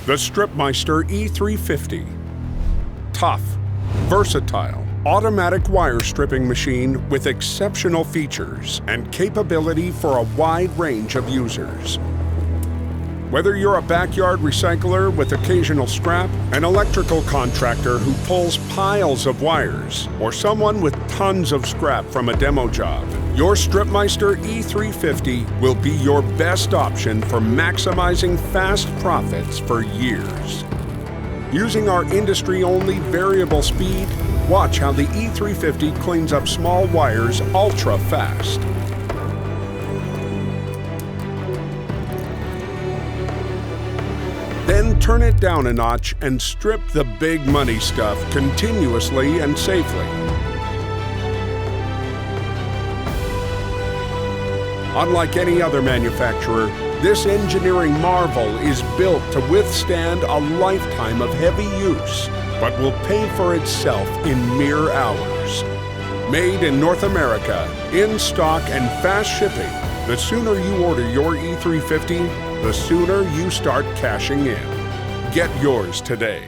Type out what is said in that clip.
The StripMeister E350. Tough, versatile, automatic wire stripping machine with exceptional features and capability for a wide range of users. Whether you're a backyard recycler with occasional scrap, an electrical contractor who pulls piles of wires, or someone with tons of scrap from a demo job, your StripMeister E350 will be your best option for maximizing fast profits for years. Using our industry-only variable speed, watch how the E350 cleans up small wires ultra fast. Then turn it down a notch and strip the big money stuff continuously and safely. Unlike any other manufacturer, this engineering marvel is built to withstand a lifetime of heavy use, but will pay for itself in mere hours. Made in North America, in stock and fast shipping, the sooner you order your E350, the sooner you start cashing in. Get yours today.